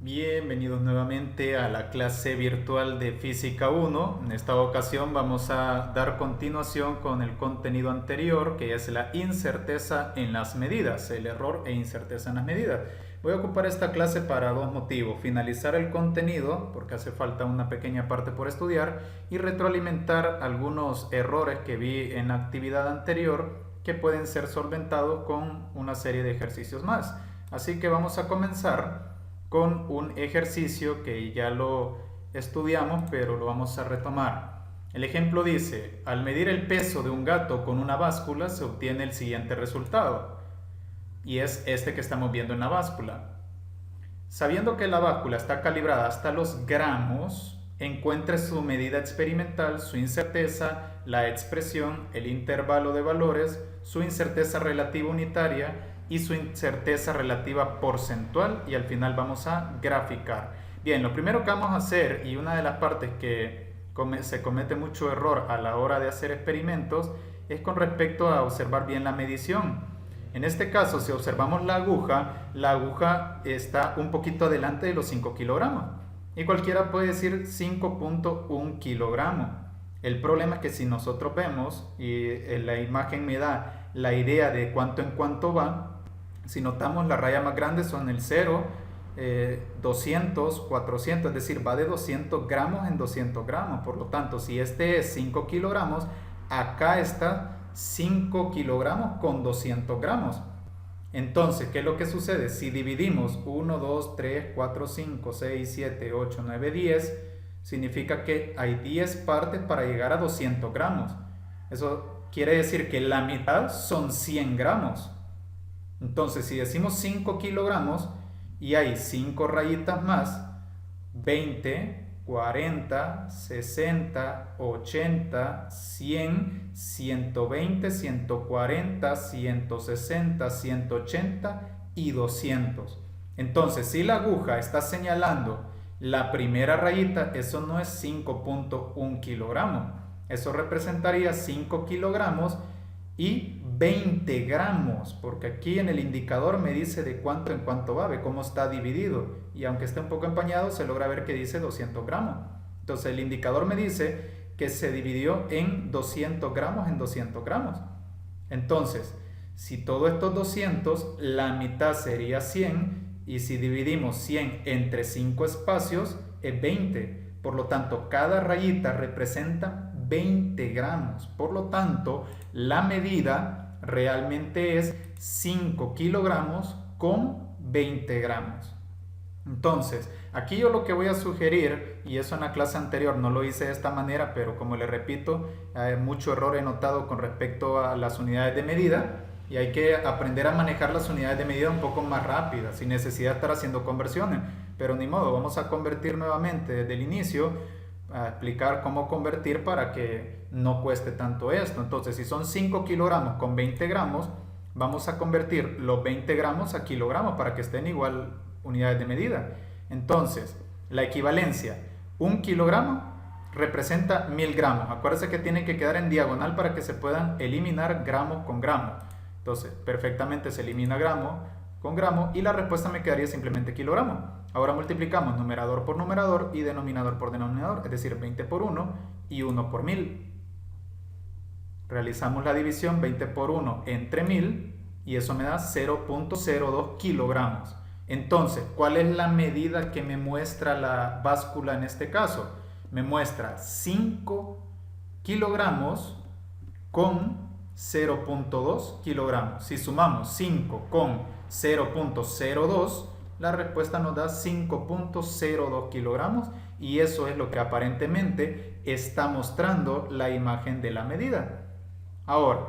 Bienvenidos nuevamente a la clase virtual de Física 1. En esta ocasión vamos a dar continuación con el contenido anterior, que es la incerteza en las medidas, el error e incerteza en las medidas. Voy a ocupar esta clase para dos motivos: finalizar el contenido, porque hace falta una pequeña parte por estudiar, y retroalimentar algunos errores que vi en la actividad anterior que pueden ser solventados con una serie de ejercicios más. Así que vamos a comenzar con un ejercicio que ya lo estudiamos, pero lo vamos a retomar. El ejemplo dice: al medir el peso de un gato con una báscula se obtiene el siguiente resultado, y es este que estamos viendo en la báscula. Sabiendo que la báscula está calibrada hasta los gramos, encuentre su medida experimental, su incerteza, la expresión, el intervalo de valores, su incerteza relativa unitaria y su incerteza relativa porcentual, y al final vamos a graficar. Bien, lo primero que vamos a hacer, y una de las partes que se comete mucho error a la hora de hacer experimentos, es con respecto a observar bien la medición. En este caso, si observamos la aguja está un poquito adelante de los 5 kilogramos. Y cualquiera puede decir 5.1 kilogramos. El problema es que si nosotros vemos, y la imagen me da la idea de cuánto en cuánto va, si notamos la raya más grande son el 0, 200, 400, es decir, va de 200 gramos en 200 gramos. Por lo tanto, si este es 5 kilogramos, acá está 5 kilogramos con 200 gramos. Entonces, ¿qué es lo que sucede? Si dividimos 1, 2, 3, 4, 5, 6, 7, 8, 9, 10, significa que hay 10 partes para llegar a 200 gramos. Eso quiere decir que la mitad son 100 gramos. Entonces, si decimos 5 kilogramos y hay 5 rayitas más, 20, 40, 60, 80, 100, 120, 140, 160, 180 y 200. Entonces, si la aguja está señalando la primera rayita, eso no es 5.1 kilogramos. Eso representaría 5 kilogramos y 20 gramos, porque aquí en el indicador me dice de cuánto en cuánto va, ve cómo está dividido, y aunque esté un poco empañado se logra ver que dice 200 gramos. Entonces el indicador me dice que se dividió en 200 gramos en 200 gramos. Entonces, si todo esto es 200, la mitad sería 100, y si dividimos 100 entre 5 espacios es 20. Por lo tanto, cada rayita representa 20 gramos. Por lo tanto, la medida realmente es 5 kilogramos con 20 gramos. Entonces, aquí yo lo que voy a sugerir, y eso en la clase anterior no lo hice de esta manera, pero como le repito, hay mucho error he notado con respecto a las unidades de medida, y hay que aprender a manejar las unidades de medida un poco más rápidas, sin necesidad de estar haciendo conversiones. Pero ni modo, vamos a convertir nuevamente desde el inicio, a explicar cómo convertir para que no cueste tanto esto. Entonces, si son 5 kilogramos con 20 gramos, vamos a convertir los 20 gramos a kilogramos para que estén igual unidades de medida. Entonces, la equivalencia: 1 kilogramo representa 1000 gramos. Acuérdense que tienen que quedar en diagonal para que se puedan eliminar gramo con gramo. Entonces, perfectamente se elimina gramo con gramo y la respuesta me quedaría simplemente kilogramo. Ahora multiplicamos numerador por numerador y denominador por denominador, es decir, 20 por 1 y 1 por 1000. Realizamos la división: 20 por 1 entre 1000, y eso me da 0.02 kilogramos. Entonces, ¿cuál es la medida que me muestra la báscula en este caso? Me muestra 5 kilogramos con 0.2 kilogramos. Si sumamos 5 con 0.02, la respuesta nos da 5.02 kilogramos, y eso es lo que aparentemente está mostrando la imagen de la medida. Ahora,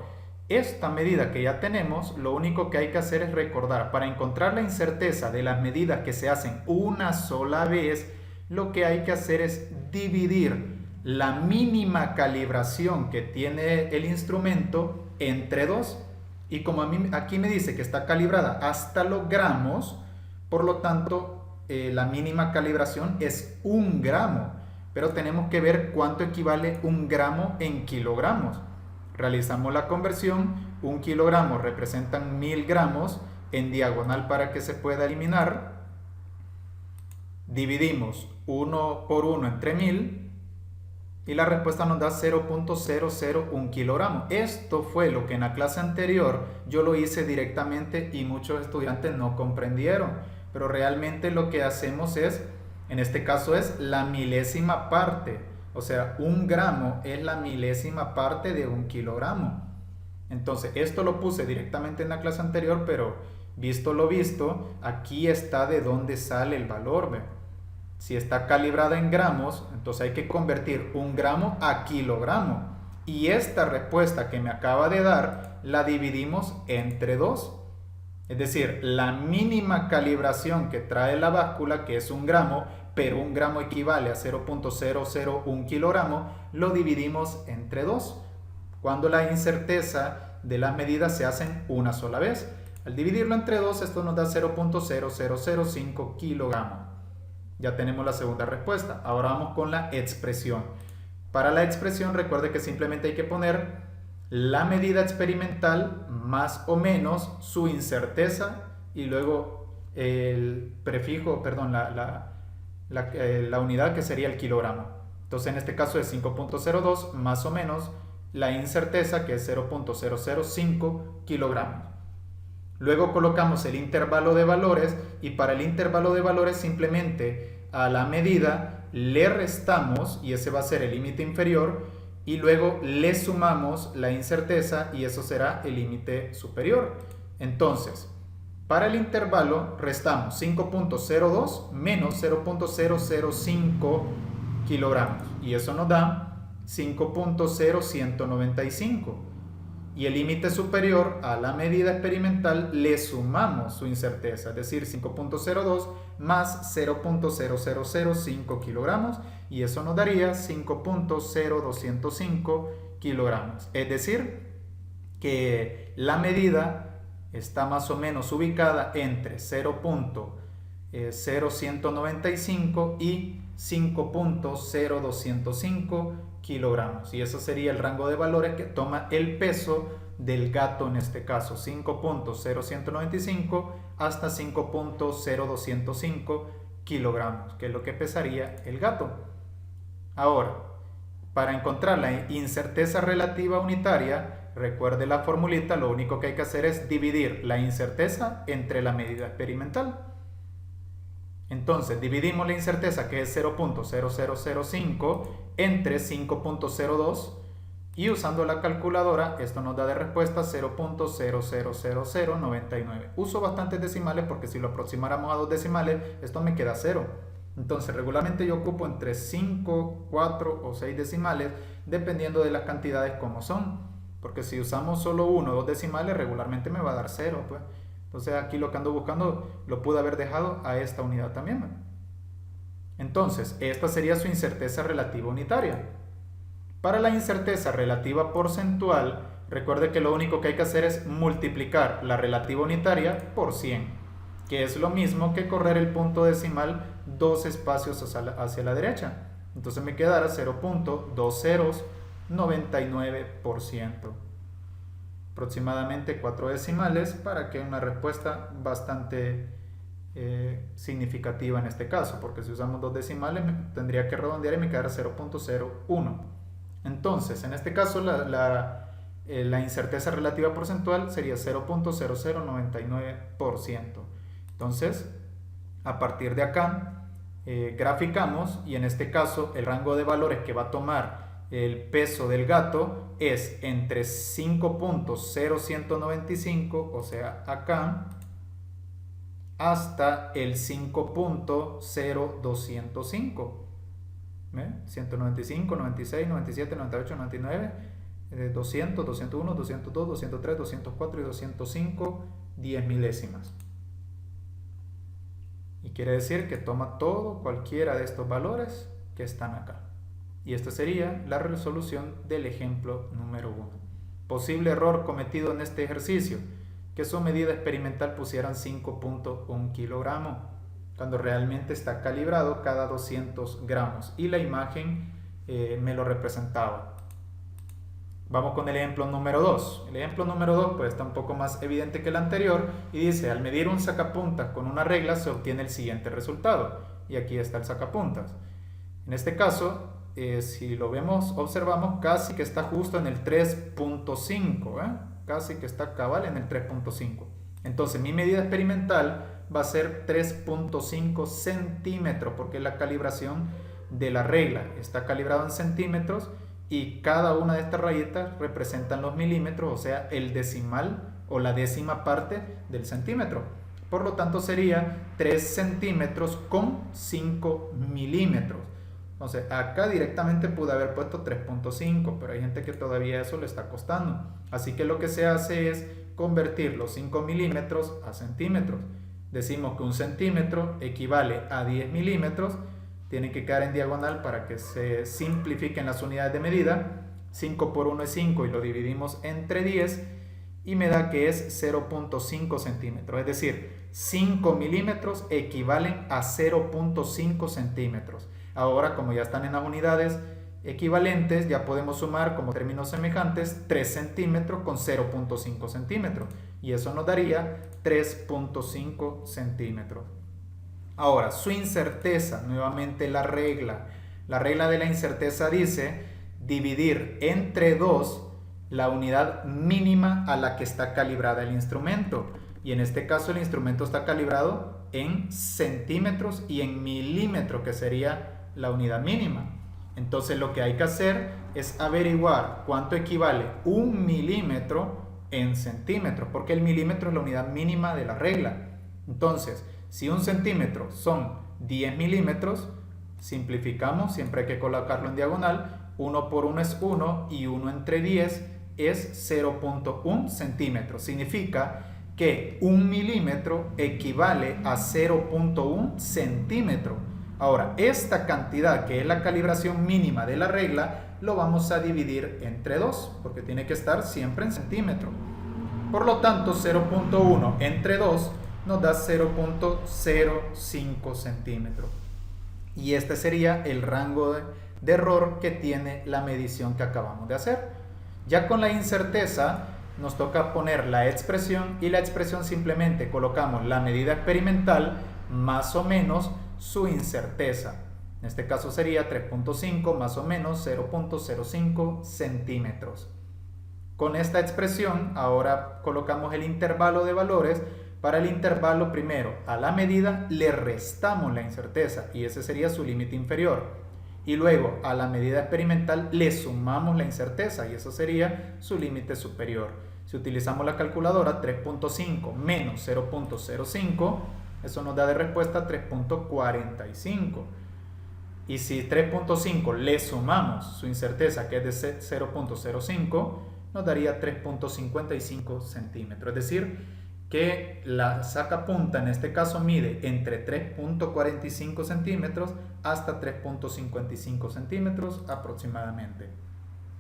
esta medida que ya tenemos, lo único que hay que hacer es recordar: para encontrar la incerteza de las medidas que se hacen una sola vez, lo que hay que hacer es dividir la mínima calibración que tiene el instrumento entre 2. Y como aquí me dice que está calibrada hasta los gramos, por lo tanto, la mínima calibración es 1 gramo. Pero tenemos que ver cuánto equivale 1 gramo en kilogramos. Realizamos la conversión: 1 kilogramo representan 1000 gramos, en diagonal para que se pueda eliminar. Dividimos 1 por 1 entre 1000 y la respuesta nos da 0.001 kilogramos. Esto fue lo que en la clase anterior yo lo hice directamente y muchos estudiantes no comprendieron. Pero realmente lo que hacemos es, en este caso es la milésima parte. O sea, 1 gramo es la milésima parte de 1 kilogramo. Entonces, esto lo puse directamente en la clase anterior, pero visto lo visto, aquí está de dónde sale el valor, ¿ve? Si está calibrada en gramos, entonces hay que convertir 1 gramo a kilogramo. Y esta respuesta que me acaba de dar, la dividimos entre 2. Es decir, la mínima calibración que trae la báscula, que es 1 gramo, pero 1 gramo equivale a 0.001 kilogramo, lo dividimos entre 2. Cuando la incerteza de las medidas se hacen una sola vez. Al dividirlo entre 2, esto nos da 0.0005 kilogramos. Ya tenemos la segunda respuesta. Ahora vamos con la expresión. Para la expresión, recuerde que simplemente hay que poner la medida experimental más o menos su incerteza y luego el prefijo, perdón, la unidad que sería el kilogramo. Entonces en este caso es 5.02 más o menos la incerteza, que es 0.005 kilogramos. Luego colocamos el intervalo de valores y para el intervalo de valores simplemente a la medida le restamos y ese va a ser el límite inferior y luego le sumamos la incerteza y eso será el límite superior. Entonces, para el intervalo restamos 5.02 menos 0.005 kilogramos y eso nos da 5.0195. Y el límite superior a la medida experimental le sumamos su incerteza, es decir, 5.02 más 0.0005 kilogramos y eso nos daría 5.0205 kilogramos. Es decir, que la medida está más o menos ubicada entre 0.0195 y 5.0205 kilogramos y eso sería el rango de valores que toma el peso del gato en este caso, 5.0195 hasta 5.0205 kilogramos, que es lo que pesaría el gato. Ahora, para encontrar la incerteza relativa unitaria, recuerde la formulita, lo único que hay que hacer es dividir la incerteza entre la medida experimental. Entonces dividimos la incerteza, que es 0.0005, entre 5.02 y usando la calculadora esto nos da de respuesta 0.000099. Uso bastantes decimales porque si lo aproximáramos a 2 decimales esto me queda 0. Entonces regularmente yo ocupo entre 5, 4 o 6 decimales dependiendo de las cantidades como son. Porque si usamos solo 1 o 2 decimales regularmente me va a dar 0 pues. Entonces aquí lo que ando buscando lo pude haber dejado a esta unidad también. Entonces, esta sería su incerteza relativa unitaria. Para la incerteza relativa porcentual, recuerde que lo único que hay que hacer es multiplicar la relativa unitaria por 100, que es lo mismo que correr el punto decimal 2 espacios hacia la derecha. Entonces me quedará 0.2099%. Aproximadamente 4 decimales para que una respuesta bastante significativa en este caso, porque si usamos 2 decimales tendría que redondear y me quedará 0.01. Entonces, en este caso la incerteza relativa porcentual sería 0.0099%. Entonces, a partir de acá graficamos y en este caso el rango de valores que va a tomar el peso del gato es entre 5.0195, o sea acá, hasta el 5.0205. 195, 96, 97, 98, 99, 200, 201, 202, 203, 204 y 205 10 milésimas. Y quiere decir que toma cualquiera de estos valores que están acá. Y esta sería la resolución del ejemplo número 1. Posible error cometido en este ejercicio, que su medida experimental pusieran 5.1 kilogramos, cuando realmente está calibrado cada 200 gramos. Y la imagen me lo representaba. Vamos con el ejemplo número 2. El ejemplo número 2 pues está un poco más evidente que el anterior y dice, al medir un sacapuntas con una regla se obtiene el siguiente resultado. y aquí está el sacapuntas. En este caso, si lo vemos, observamos casi que está justo en el 3.5, casi que está cabal en el 3.5. Entonces mi medida experimental va a ser 3.5 centímetros, porque es la calibración de la regla. Está calibrado en centímetros y cada una de estas rayitas representan los milímetros, o sea, el decimal o la décima parte del centímetro. Por lo tanto sería 3 centímetros con 5 milímetros. Entonces acá directamente pude haber puesto 3.5, pero hay gente que todavía eso le está costando. Así que lo que se hace es convertir los 5 milímetros a centímetros. Decimos que un centímetro equivale a 10 milímetros. Tiene que quedar en diagonal para que se simplifiquen las unidades de medida. 5 por 1 es 5 y lo dividimos entre 10 y me da que es 0.5 centímetros. Es decir, 5 milímetros equivalen a 0.5 centímetros. Ahora, como ya están en las unidades equivalentes, ya podemos sumar como términos semejantes 3 centímetros con 0.5 centímetros. Y eso nos daría 3.5 centímetros. Ahora, su incerteza, nuevamente la regla. La regla de la incerteza dice dividir entre 2 la unidad mínima a la que está calibrada el instrumento. Y en este caso el instrumento está calibrado en centímetros y en milímetros, que sería la unidad mínima. Entonces lo que hay que hacer es averiguar cuánto equivale 1 milímetro en centímetros, porque el milímetro es la unidad mínima de la regla. Entonces, si 1 centímetro son 10 milímetros, simplificamos, siempre hay que colocarlo en diagonal. 1 por 1 es 1 y 1 entre 10 es 0.1 centímetro. Significa que 1 milímetro equivale a 0.1 centímetro. Ahora, esta cantidad, que es la calibración mínima de la regla, lo vamos a dividir entre 2, porque tiene que estar siempre en centímetros. Por lo tanto, 0.1 entre 2 nos da 0.05 centímetros. Y este sería el rango de error que tiene la medición que acabamos de hacer. Ya con la incerteza nos toca poner la expresión, y la expresión simplemente colocamos la medida experimental más o menos su incerteza. En este caso sería 3.5 más o menos 0.05 centímetros. Con esta expresión ahora colocamos el intervalo de valores. Para el intervalo, primero a la medida le restamos la incerteza y ese sería su límite inferior. Y luego a la medida experimental le sumamos la incerteza y eso sería su límite superior. Si utilizamos la calculadora, 3.5 menos 0.05, eso nos da de respuesta 3.45. Y si 3.5 le sumamos su incerteza, que es de 0.05, nos daría 3.55 centímetros. Es decir, que la sacapunta en este caso mide entre 3.45 centímetros hasta 3.55 centímetros aproximadamente.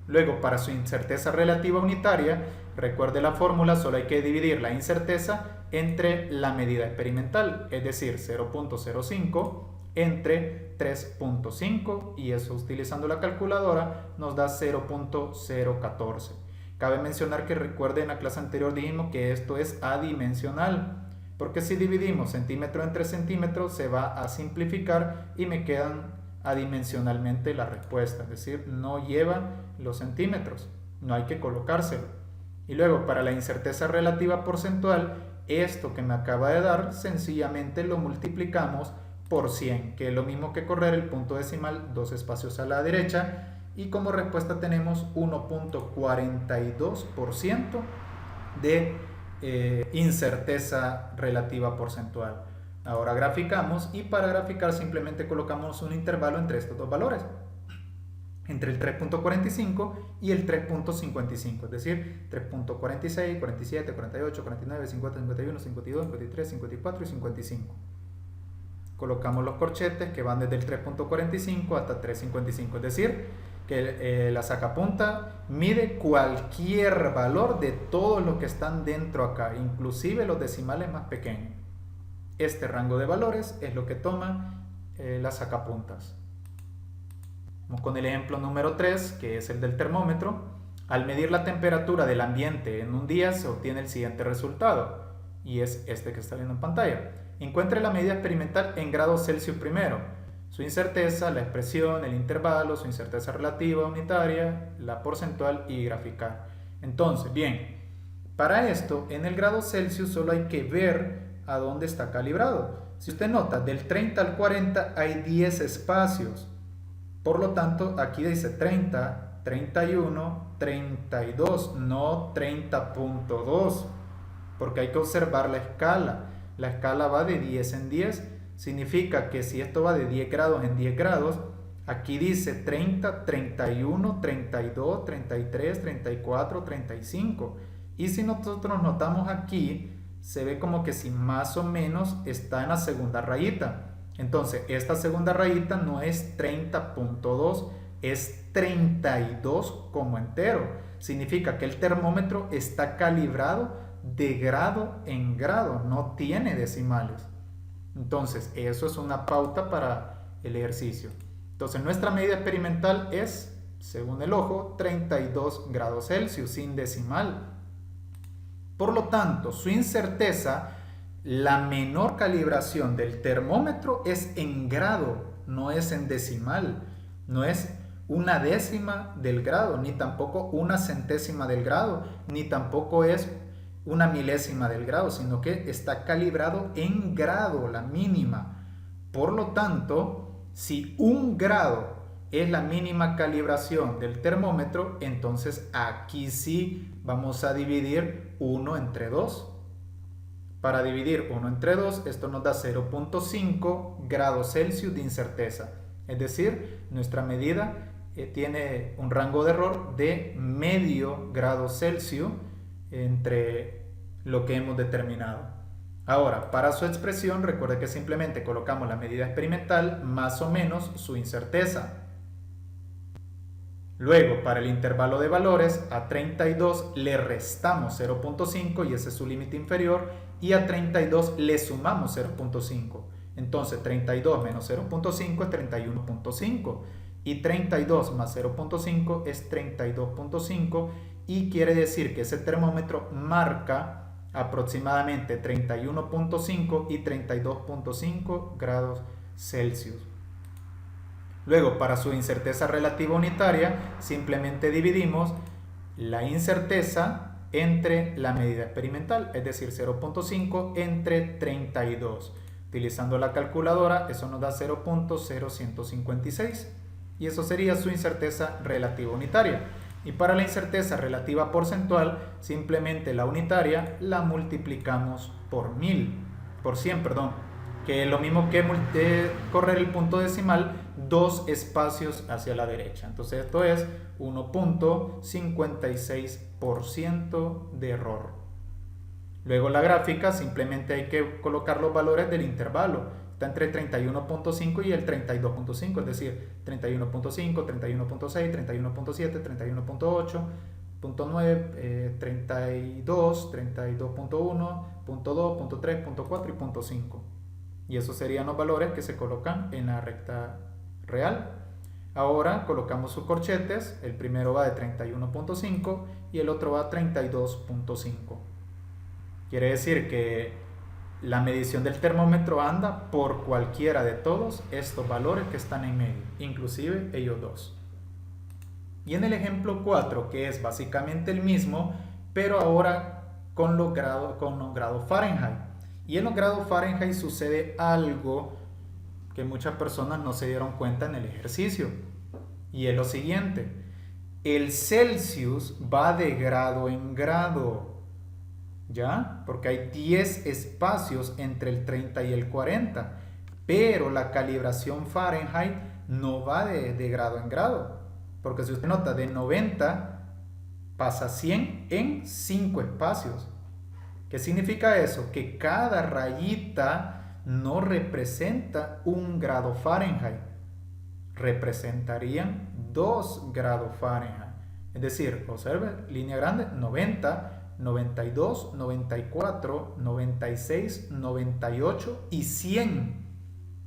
Luego, para su incerteza relativa unitaria, recuerde la fórmula, solo hay que dividir la incerteza entre la medida experimental, es decir, 0.05 entre 3.5, y eso utilizando la calculadora nos da 0.014. Cabe mencionar que recuerden, en la clase anterior dijimos que esto es adimensional, porque si dividimos centímetro entre centímetros se va a simplificar y me quedan adimensionalmente la respuesta, es decir, no lleva los centímetros, no hay que colocárselo. Y luego, para la incerteza relativa porcentual, esto que me acaba de dar, sencillamente lo multiplicamos por 100, que es lo mismo que correr el punto decimal 2 espacios a la derecha, y como respuesta tenemos 1.42% de incerteza relativa porcentual. Ahora graficamos, y para graficar simplemente colocamos un intervalo entre estos dos valores, entre el 3.45 y el 3.55, es decir, 3.46, 47, 48, 49, 50, 51, 52, 53, 54 y 55. Colocamos los corchetes que van desde el 3.45 hasta 3.55, es decir, que la sacapunta mide cualquier valor de todos los que están dentro acá, inclusive los decimales más pequeños. Este rango de valores es lo que toma las sacapuntas. Vamos con el ejemplo número 3, que es el del termómetro. Al medir la temperatura del ambiente en un día se obtiene el siguiente resultado, y es este que está viendo en pantalla. encuentre la medida experimental en grados Celsius primero. Su incerteza, la expresión, el intervalo, su incerteza relativa unitaria, la porcentual y graficar. Entonces, bien, para esto, en el grado Celsius solo hay que ver a dónde está calibrado. Si usted nota, del 30 al 40 hay 10 espacios. Por lo tanto, aquí dice 30, 31, 32, no 30.2, porque hay que observar la escala. La escala va de 10 en 10. Significa que si esto va de 10 grados en 10 grados, aquí dice 30, 31, 32, 33, 34, 35. Y si nosotros notamos aquí, se ve como que si más o menos está en la segunda rayita. Entonces, esta segunda rayita no es 30.2, es 32 como entero. Significa que el termómetro está calibrado de grado en grado, no tiene decimales. Entonces, eso es una pauta para el ejercicio. Entonces, nuestra medida experimental es, según el ojo, 32 grados Celsius, sin decimal. Por lo tanto, su incerteza, la menor calibración del termómetro es en grado, no es en decimal. No es una décima del grado, ni tampoco una centésima del grado, ni tampoco es una milésima del grado, sino que está calibrado en grado, la mínima. Por lo tanto, si 1 grado es la mínima calibración del termómetro, entonces aquí sí vamos a dividir 1 entre 2. Para dividir 1 entre 2, esto nos da 0.5 grados Celsius de incerteza. Es decir, nuestra medida tiene un rango de error de medio grado Celsius entre lo que hemos determinado. Ahora, para su expresión, recuerde que simplemente colocamos la medida experimental más o menos su incerteza. Luego, para el intervalo de valores, a 32 le restamos 0.5 y ese es su límite inferior, y a 32 le sumamos 0.5. Entonces, 32 menos 0.5 es 31.5 y 32 más 0.5 es 32.5, y quiere decir que ese termómetro marca aproximadamente 31.5 y 32.5 grados Celsius. Luego, para su incerteza relativa unitaria, simplemente dividimos la incerteza entre la medida experimental, es decir, 0.5 entre 32. Utilizando la calculadora, eso nos da 0.0156 y eso sería su incerteza relativa unitaria. Y para la incerteza relativa porcentual, simplemente la unitaria la multiplicamos por 100, que es lo mismo que correr el punto decimal 2 espacios hacia la derecha. Entonces esto es 1.56% de error. Luego la gráfica, simplemente hay que colocar los valores del intervalo. Está entre 31.5 y el 32.5, es decir, 31.5, 31.6, 31.7, 31.8, 0.9, 32, 32.1, 0.2, 0.3, 0.4 y 0.5. Y esos serían los valores que se colocan en la recta real. Ahora colocamos sus corchetes, el primero va de 31.5 y el otro va a 32.5. Quiere decir que la medición del termómetro anda por cualquiera de todos estos valores que están en medio, inclusive ellos dos. Y en el ejemplo 4, que es básicamente el mismo, pero ahora con los grados Fahrenheit. Y en los grados Fahrenheit sucede algo que muchas personas no se dieron cuenta en el ejercicio. Y es lo siguiente: el Celsius va de grado en grado, ¿ya? Porque hay 10 espacios entre el 30 y el 40. Pero la calibración Fahrenheit no va de grado en grado. Porque si usted nota, de 90 pasa a 100 en 5 espacios. ¿Qué significa eso? Que cada rayita no representa 1 grado Fahrenheit. Representarían 2 grados Fahrenheit. Es decir, observe, línea grande, 90, 92, 94, 96, 98 y 100.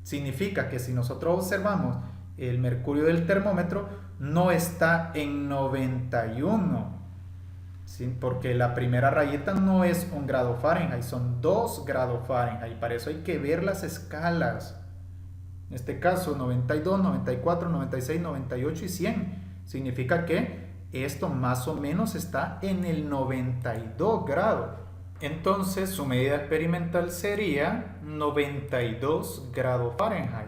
Significa que si nosotros observamos el mercurio del termómetro, no está en 91, ¿sí? Porque la primera rayita no es 1 grado Fahrenheit, son 2 grados Fahrenheit. Para eso hay que ver las escalas. En este caso 92, 94, 96, 98 y 100. Significa que esto más o menos está en el 92 grados. Entonces su medida experimental sería 92 grados Fahrenheit.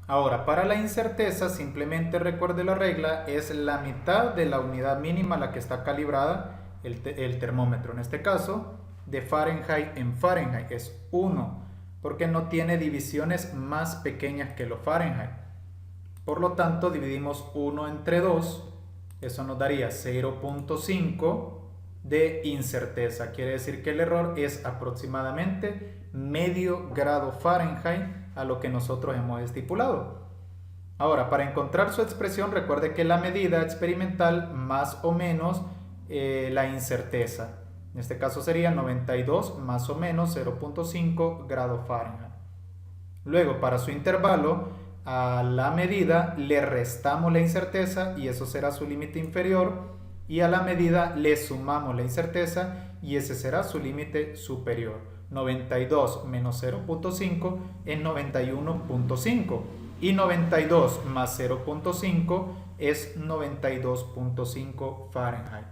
Ahora, para la incerteza, simplemente recuerde la regla, es la mitad de la unidad mínima a la que está calibrada el termómetro. En este caso, de Fahrenheit en Fahrenheit es 1, porque no tiene divisiones más pequeñas que los Fahrenheit. Por lo tanto, dividimos 1 entre 2, eso nos daría 0.5 de incerteza. Quiere decir que el error es aproximadamente medio grado Fahrenheit a lo que nosotros hemos estipulado. Ahora, para encontrar su expresión, recuerde que la medida experimental más o menos la incerteza. En este caso sería 92 más o menos 0.5 grados Fahrenheit. Luego, para su intervalo, a la medida le restamos la incerteza y eso será su límite inferior, y a la medida le sumamos la incerteza y ese será su límite superior. 92 menos 0.5 es 91.5 y 92 más 0.5 es 92.5 Fahrenheit.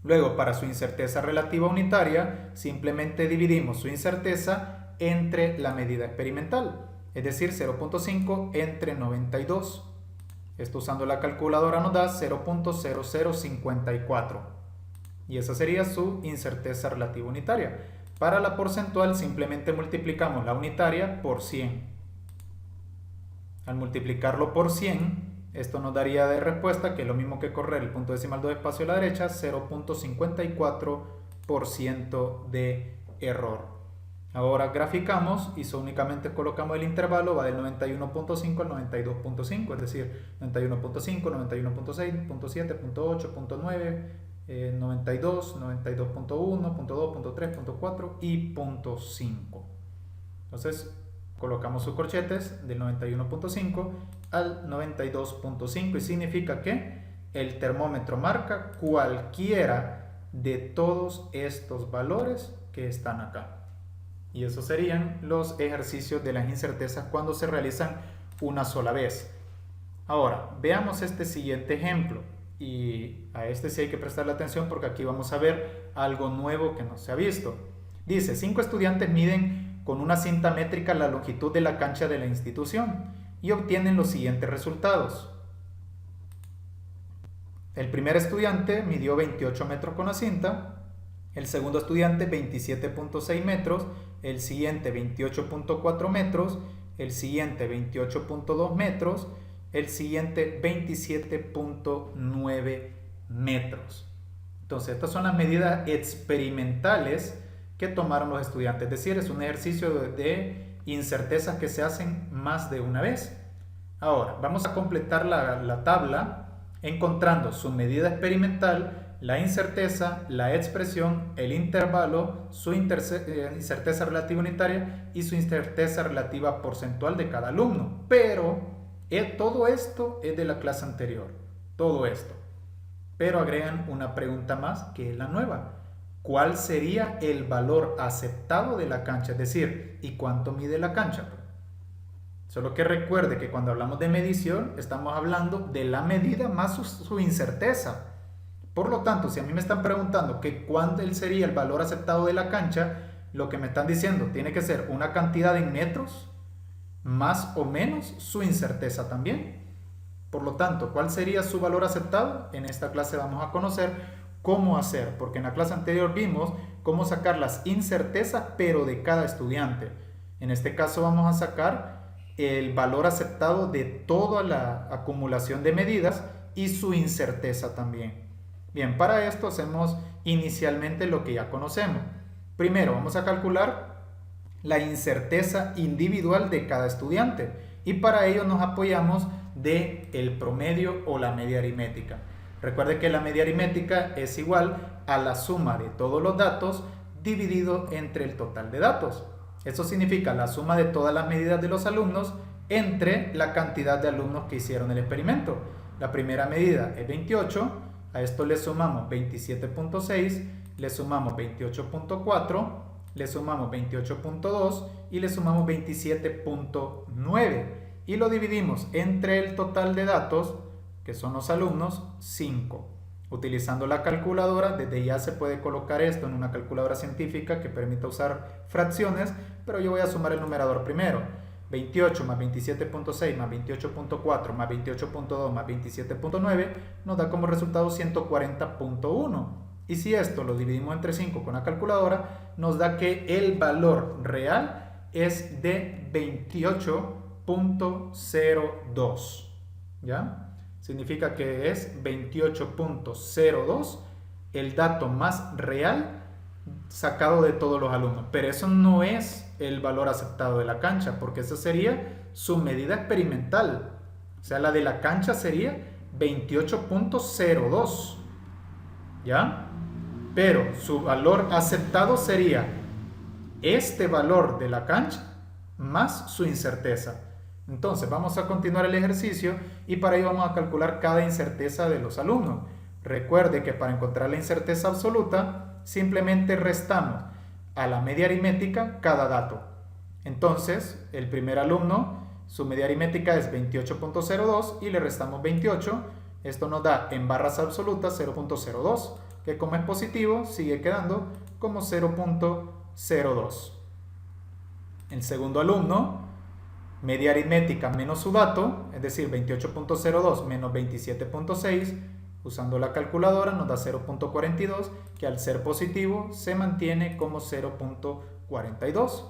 Luego, para su incerteza relativa unitaria, simplemente dividimos su incerteza entre la medida experimental, es decir, 0.5 entre 92. Esto usando la calculadora nos da 0.0054 y esa sería su incerteza relativa unitaria. Para la porcentual simplemente multiplicamos la unitaria por 100. Al multiplicarlo por 100, esto nos daría de respuesta, que es lo mismo que correr el punto decimal 2 espacio a la derecha, 0.54% de error. Ahora graficamos y únicamente colocamos el intervalo, va del 91.5 al 92.5, es decir, 91.5, 91.6, .7, .8, .9, 92, 92.1, .2, .3, .4 y .5. Entonces colocamos sus corchetes del 91.5 al 92.5 y significa que el termómetro marca cualquiera de todos estos valores que están acá. Y esos serían los ejercicios de las incertezas cuando se realizan una sola vez. Ahora, veamos este siguiente ejemplo. Y a este sí hay que prestarle atención porque aquí vamos a ver algo nuevo que no se ha visto. Dice, 5 estudiantes miden con una cinta métrica la longitud de la cancha de la institución y obtienen los siguientes resultados. El primer estudiante midió 28 metros con la cinta, el segundo estudiante 27.6 metros, el siguiente 28.4 metros, el siguiente 28.2 metros, el siguiente 27.9 metros. Entonces, estas son las medidas experimentales que tomaron los estudiantes. Es decir, es un ejercicio de incertezas que se hacen más de una vez. Ahora, vamos a completar la tabla encontrando su medida experimental, la incerteza, la expresión, el intervalo, su incerteza relativa unitaria y su incerteza relativa porcentual de cada alumno. Pero todo esto es de la clase anterior, todo esto. Pero agregan una pregunta más que es la nueva. ¿Cuál sería el valor aceptado de la cancha? Es decir, ¿y cuánto mide la cancha? Solo que recuerde que cuando hablamos de medición estamos hablando de la medida más su incerteza. Por lo tanto, si a mí me están preguntando que cuál sería el valor aceptado de la cancha, lo que me están diciendo tiene que ser una cantidad en metros más o menos su incerteza también. Por lo tanto, ¿cuál sería su valor aceptado? En esta clase vamos a conocer cómo hacer, porque en la clase anterior vimos cómo sacar las incertezas, pero de cada estudiante. En este caso vamos a sacar el valor aceptado de toda la acumulación de medidas y su incerteza también. Bien, para esto hacemos inicialmente lo que ya conocemos. Primero vamos a calcular la incerteza individual de cada estudiante y para ello nos apoyamos del promedio o la media aritmética. Recuerde que la media aritmética es igual a la suma de todos los datos dividido entre el total de datos. Eso significa la suma de todas las medidas de los alumnos entre la cantidad de alumnos que hicieron el experimento. La primera medida es 28 A esto le sumamos 27.6, le sumamos 28.4, le sumamos 28.2 y le sumamos 27.9. Y lo dividimos entre el total de datos, que son los alumnos, 5. Utilizando la calculadora, desde ya se puede colocar esto en una calculadora científica que permita usar fracciones, pero yo voy a sumar el numerador primero. 28 más 27.6 más 28.4 más 28.2 más 27.9 nos da como resultado 140.1. Y si esto lo dividimos entre 5 con la calculadora, nos da que el valor real es de 28.02. ¿Ya? Significa que es 28.02 el dato más real sacado de todos los alumnos. Pero eso no es el valor aceptado de la cancha, porque eso sería su medida experimental. O sea, la de la cancha sería 28.02. ¿Ya? Pero su valor aceptado sería este valor de la cancha más su incerteza. Entonces vamos a continuar el ejercicio y para ello vamos a calcular cada incerteza de los alumnos. Recuerde que para encontrar la incerteza absoluta simplemente restamos a la media aritmética cada dato. Entonces el primer alumno, su media aritmética es 28.02 y le restamos 28. Esto nos da en barras absolutas 0.02, que como es positivo sigue quedando como 0.02. El segundo alumno, media aritmética menos su dato, es decir, 28.02 menos 27.6, usando la calculadora nos da 0.42, que al ser positivo se mantiene como 0.42.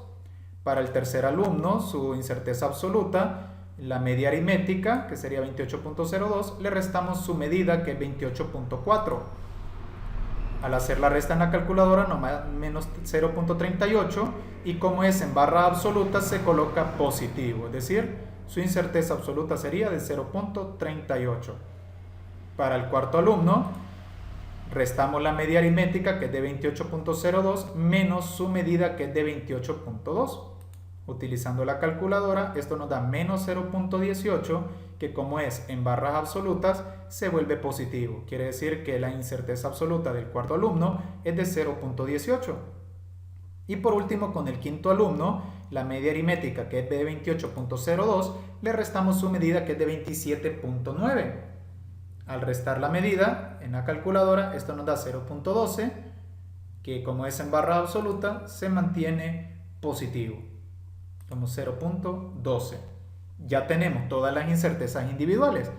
Para el tercer alumno, su incerteza absoluta, la media aritmética, que sería 28.02, le restamos su medida, que es 28.4. Al hacer la resta en la calculadora nos da menos 0.38 y como es en barra absoluta se coloca positivo, es decir, su incerteza absoluta sería de 0.38. Para el cuarto alumno restamos la media aritmética, que es de 28.02 menos su medida, que es de 28.2. Utilizando la calculadora esto nos da menos 0.18, que como es en barras absolutas se vuelve positivo. Quiere decir que la incerteza absoluta del cuarto alumno es de 0.18. Y por último, con el quinto alumno, la media aritmética, que es de 28.02, le restamos su medida, que es de 27.9. Al restar la medida en la calculadora, esto nos da 0.12, que como es en barra absoluta, se mantiene positivo, como 0.12. Ya tenemos todas las incertezas individuales,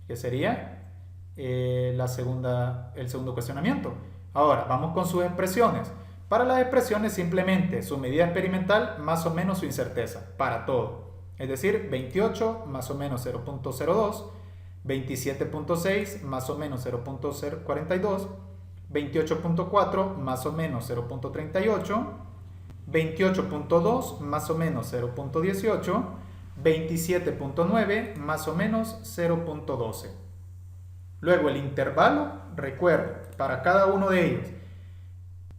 que sería el segundo cuestionamiento. Ahora, vamos con sus expresiones. Para las expresiones, simplemente su medida experimental más o menos su incerteza, para todo. Es decir, 28 más o menos 0.02, 27.6 más o menos 0.42, 28.4 más o menos 0.38, 28.2 más o menos 0.18, 27.9 más o menos 0.12. Luego el intervalo, recuerda, para cada uno de ellos,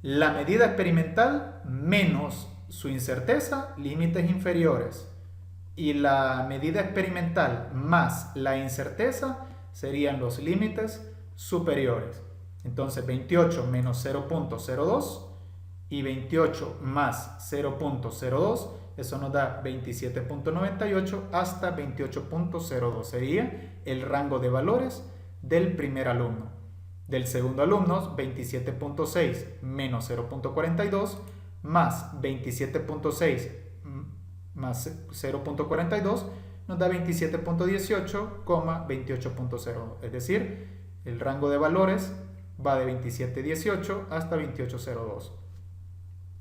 la medida experimental menos su incerteza, límites inferiores, y la medida experimental más la incerteza serían los límites superiores. Entonces 28 menos 0.02 y 28 más 0.02, eso nos da 27.98 hasta 28.02. Sería el rango de valores del primer alumno. Del segundo alumno, 27.6 menos 0.42 más 27.6 más 0.42 nos da 27.18, 28.02. Es decir, el rango de valores va de 27.18 hasta 28.02.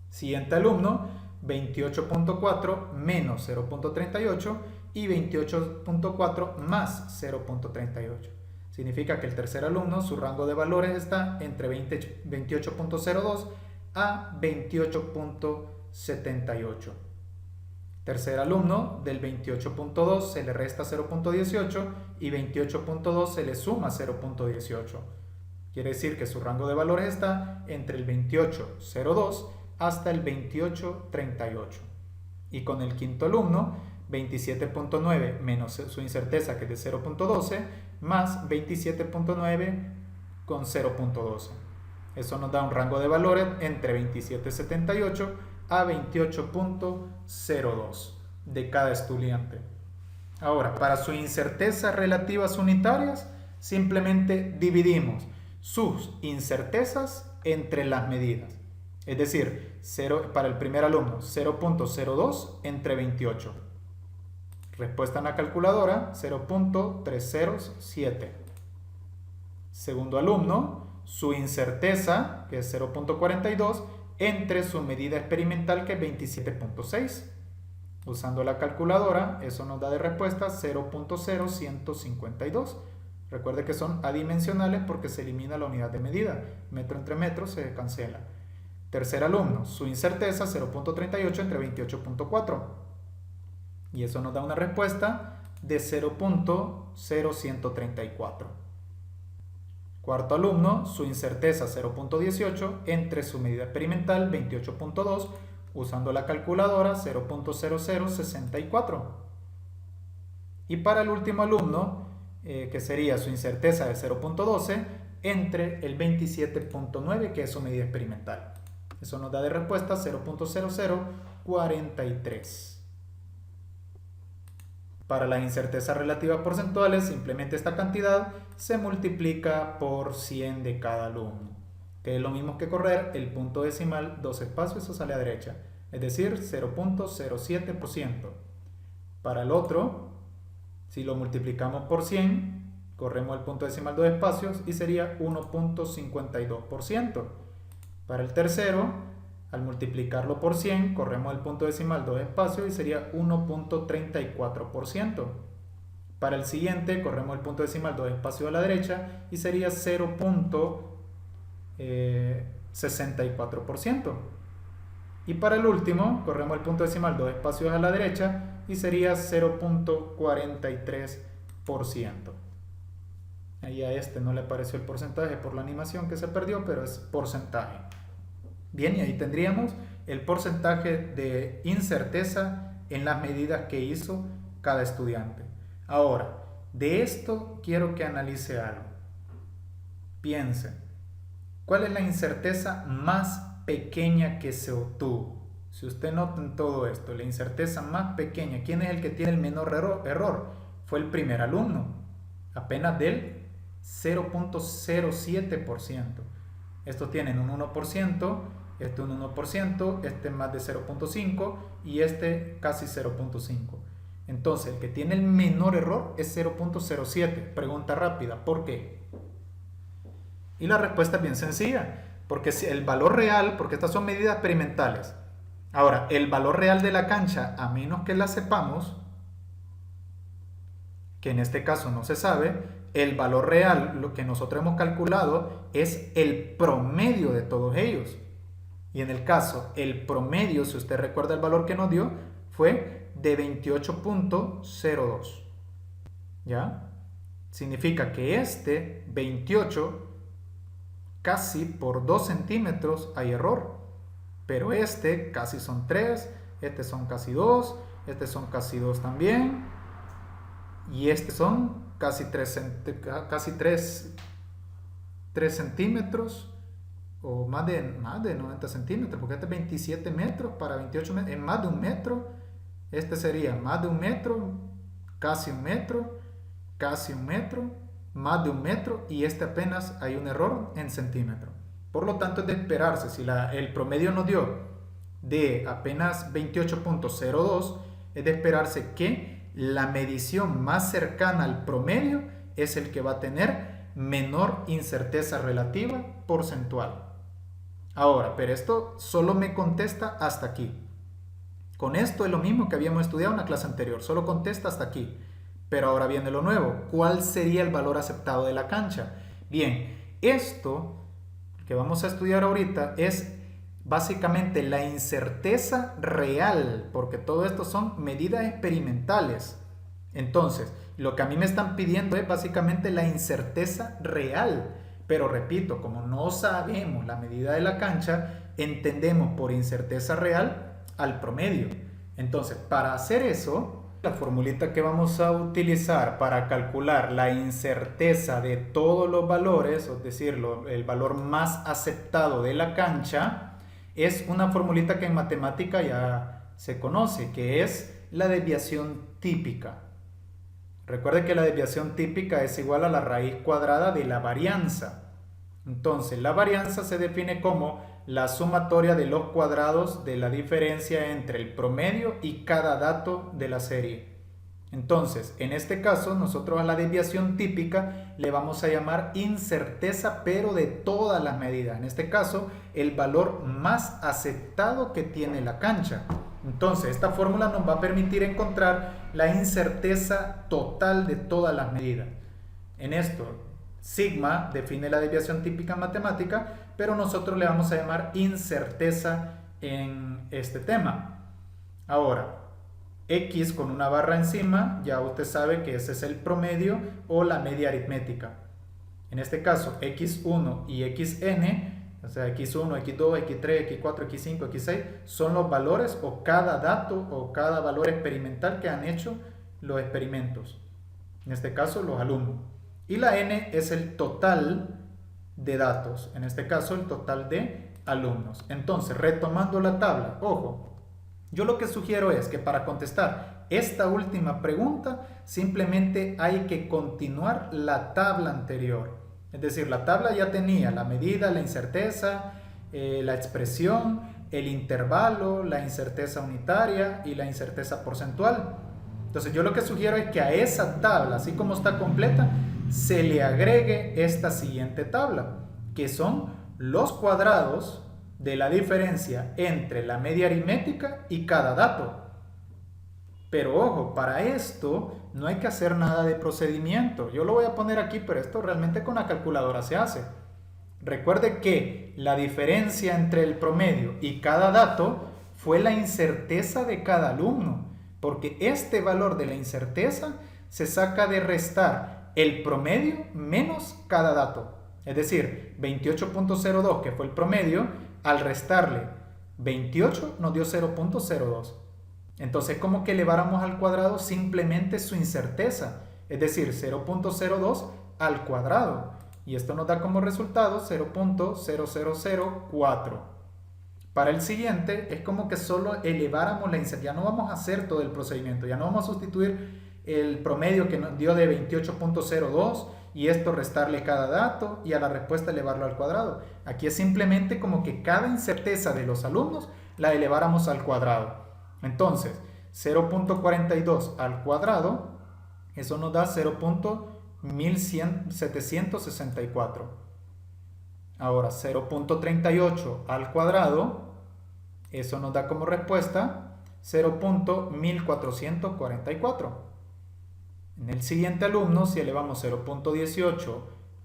Siguiente alumno, 28.4 menos 0.38 y 28.4 más 0.38. Significa que el tercer alumno, su rango de valores está entre 28.02 a 28.78. Tercer alumno, del 28.2 se le resta 0.18 y 28.2 se le suma 0.18. Quiere decir que su rango de valores está entre el 28.02 hasta el 28.38. Y con el quinto alumno, 27.9 menos su incerteza, que es de 0.12, más 27.9 con 0.12. Eso nos da un rango de valores entre 27.78 a 28.02 de cada estudiante. Ahora, para su incertezas relativas unitarias, simplemente dividimos sus incertezas entre las medidas. Es decir, para el primer alumno, 0.02 entre 28. Respuesta en la calculadora, 0.307. Segundo alumno, su incerteza, que es 0.42, entre su medida experimental, que es 27.6. Usando la calculadora, eso nos da de respuesta 0.0152. Recuerde que son adimensionales porque se elimina la unidad de medida. Metro entre metro se cancela. Tercer alumno, su incerteza 0.38 entre 28.4. Y eso nos da una respuesta de 0.0134. Cuarto alumno, su incerteza 0.18 entre su medida experimental 28.2. Usando la calculadora, 0.0064. Y para el último alumno, que sería su incerteza de 0.12 entre el 27.9, que es su medida experimental. Eso nos da de respuesta 0.0043. Para las incertezas relativas porcentuales, simplemente esta cantidad se multiplica por 100 de cada alumno, que es lo mismo que correr el punto decimal 2 espacios, eso sale a derecha, es decir, 0.07%. Para el otro, si lo multiplicamos por 100, corremos el punto decimal 2 espacios y sería 1.52%. Para el tercero, al multiplicarlo por 100, corremos el punto decimal 2 espacios y sería 1.34%. Para el siguiente, corremos el punto decimal 2 espacios a la derecha y sería 0.64%. Y para el último, corremos el punto decimal 2 espacios a la derecha y sería 0.43%. Ahí a este no le apareció el porcentaje por la animación que se perdió, pero es porcentaje. Bien, y ahí tendríamos el porcentaje de incerteza en las medidas que hizo cada estudiante. Ahora, de esto quiero que analice algo. Piense, ¿cuál es la incerteza más pequeña que se obtuvo? Si usted nota en todo esto, la incerteza más pequeña, ¿quién es el que tiene el menor error? Fue el primer alumno, apenas del 0.07%. Estos tienen un 1%, este un 1%, este más de 0.5 y este casi 0.5. Entonces, el que tiene el menor error es 0.07. Pregunta rápida, ¿por qué? Y la respuesta es bien sencilla, porque si el valor real, porque estas son medidas experimentales. Ahora, el valor real de la cancha, a menos que la sepamos, que en este caso no se sabe, el valor real, lo que nosotros hemos calculado, es el promedio de todos ellos. Y en el caso, el promedio, si usted recuerda el valor que nos dio, fue de 28.02. ¿Ya? Significa que este 28, casi por 2 centímetros hay error. Pero este casi son 3, este son casi 2, este son casi 2 también. Y este son casi 3 centímetros. O más de 90 centímetros, porque este es 27 metros para 28 metros, es más de 1 metro. Este sería más de 1 metro, casi 1 metro, casi 1 metro, más de 1 metro, y este apenas hay un error en centímetros. Por lo tanto, es de esperarse, si el promedio nos dio de apenas 28.02, es de esperarse que la medición más cercana al promedio es el que va a tener menor incerteza relativa porcentual. Ahora, pero esto solo me contesta hasta aquí. Con esto es lo mismo que habíamos estudiado en la clase anterior, solo contesta hasta aquí. Pero ahora viene lo nuevo, ¿cuál sería el valor aceptado de la cancha? Bien, esto que vamos a estudiar ahorita es básicamente la incerteza real, porque todo esto son medidas experimentales. Entonces, lo que a mí me están pidiendo es básicamente la incerteza real. Pero repito, como no sabemos la medida de la cancha, entendemos por incerteza real al promedio. Entonces, para hacer eso, La formulita que vamos a utilizar para calcular la incerteza de todos los valores, es decir, el valor más aceptado de la cancha, es una formulita que en matemática ya se conoce, que es la desviación típica. Recuerde que la desviación típica es igual a la raíz cuadrada de la varianza. Entonces, la varianza se define como la sumatoria de los cuadrados de la diferencia entre el promedio y cada dato de la serie. Entonces, en este caso, nosotros a la desviación típica le vamos a llamar incerteza, pero de todas las medidas. En este caso, el valor más aceptado que tiene la cancha. Entonces, esta fórmula nos va a permitir encontrar la incerteza total de todas las medidas. En esto, sigma define la desviación típica en matemática, pero nosotros le vamos a llamar incerteza en este tema. Ahora, X con una barra encima, ya usted sabe que ese es el promedio o la media aritmética. En este caso, X1 y Xn, o sea, X1, X2, X3, X4, X5, X6, son los valores o cada dato o cada valor experimental que han hecho los experimentos. En este caso, los alumnos. Y la N es el total de datos, en este caso el total de alumnos. Entonces, retomando la tabla, ojo, yo lo que sugiero es que para contestar esta última pregunta, simplemente hay que continuar la tabla anterior. Es decir, la tabla ya tenía la medida, la incerteza, la expresión, el intervalo, la incerteza unitaria y la incerteza porcentual. Entonces, yo lo que sugiero es que a esa tabla, así como está completa, se le agregue esta siguiente tabla, que son los cuadrados de la diferencia entre la media aritmética y cada dato. Pero ojo, para esto no hay que hacer nada de procedimiento. Yo lo voy a poner aquí, pero esto realmente con la calculadora se hace. Recuerde que la diferencia entre el promedio y cada dato fue la incerteza de cada alumno, porque este valor de la incerteza se saca de restar el promedio menos cada dato. Es decir, 28.02, que fue el promedio, al restarle 28 nos dio 0.02. Entonces, como que eleváramos al cuadrado simplemente su incerteza, es decir, 0.02 al cuadrado. Y esto nos da como resultado 0.0004. Para el siguiente es como que solo eleváramos la incerteza. Ya no vamos a hacer todo el procedimiento, ya no vamos a sustituir el promedio que nos dio de 28.02 y esto restarle cada dato y a la respuesta elevarlo al cuadrado. Aquí es simplemente como que cada incerteza de los alumnos la eleváramos al cuadrado. Entonces, 0.42 al cuadrado, eso nos da 0.1764. Ahora, 0.38 al cuadrado, eso nos da como respuesta 0.1444. En el siguiente alumno, si elevamos 0.18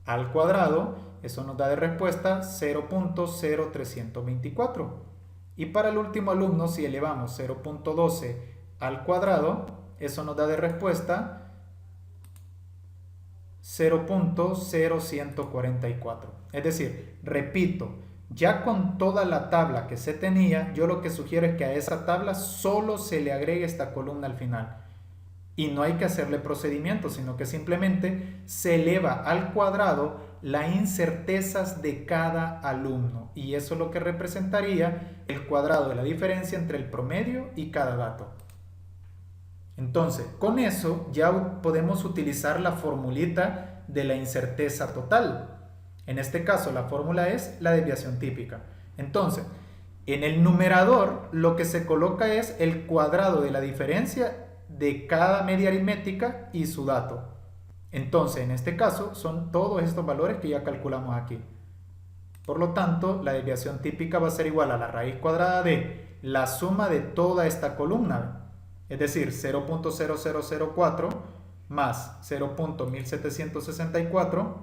al cuadrado, eso nos da de respuesta 0.0324. Y para el último alumno, si elevamos 0.12 al cuadrado, eso nos da de respuesta 0.0144. Es decir, repito, ya con toda la tabla que se tenía, yo lo que sugiero es que a esa tabla solo se le agregue esta columna al final. Y no hay que hacerle procedimiento, sino que simplemente se eleva al cuadrado las incertezas de cada alumno. Y eso es lo que representaría el cuadrado de la diferencia entre el promedio y cada dato. Entonces, con eso ya podemos utilizar la formulita de la incerteza total. En este caso, la fórmula es la desviación típica. Entonces, en el numerador lo que se coloca es el cuadrado de la diferencia de cada media aritmética y su dato. Entonces, en este caso, son todos estos valores que ya calculamos aquí. Por lo tanto, la desviación típica va a ser igual a la raíz cuadrada de la suma de toda esta columna, es decir, 0.0004 más 0.1764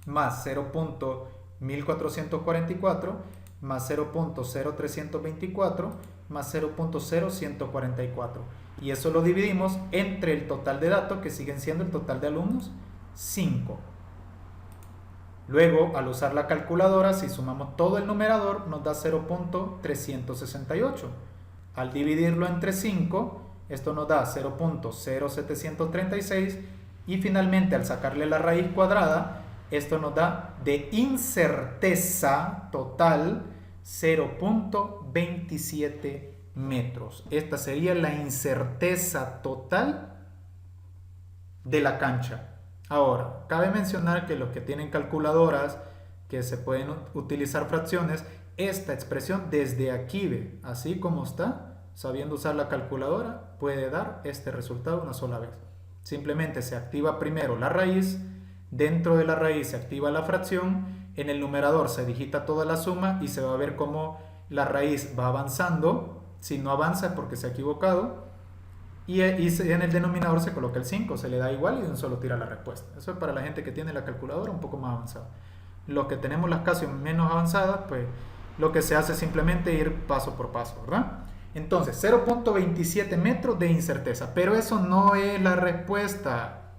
más 0.1444 más 0.0324 más 0.0144. Y eso lo dividimos entre el total de datos, que siguen siendo el total de alumnos, 5. Luego, al usar la calculadora, si sumamos todo el numerador, nos da 0.368. Al dividirlo entre 5, esto nos da 0.0736 y finalmente al sacarle la raíz cuadrada, esto nos da de incerteza total 0.27 metros. Esta sería la incerteza total de la cancha. Ahora, cabe mencionar que los que tienen calculadoras que se pueden utilizar fracciones, esta expresión desde aquí, así como está, sabiendo usar la calculadora, puede dar este resultado una sola vez. Simplemente se activa primero la raíz, dentro de la raíz se activa la fracción, en el numerador se digita toda la suma y se va a ver cómo la raíz va avanzando. Si no avanza es porque se ha equivocado. Y en el denominador se coloca el 5, se le da igual y de un solo tira la respuesta. Eso es para la gente que tiene la calculadora un poco más avanzada. Los que tenemos las casi menos avanzadas, pues lo que se hace es simplemente ir paso por paso, ¿verdad? Entonces, 0.27 metros de incerteza. Pero eso no es la respuesta,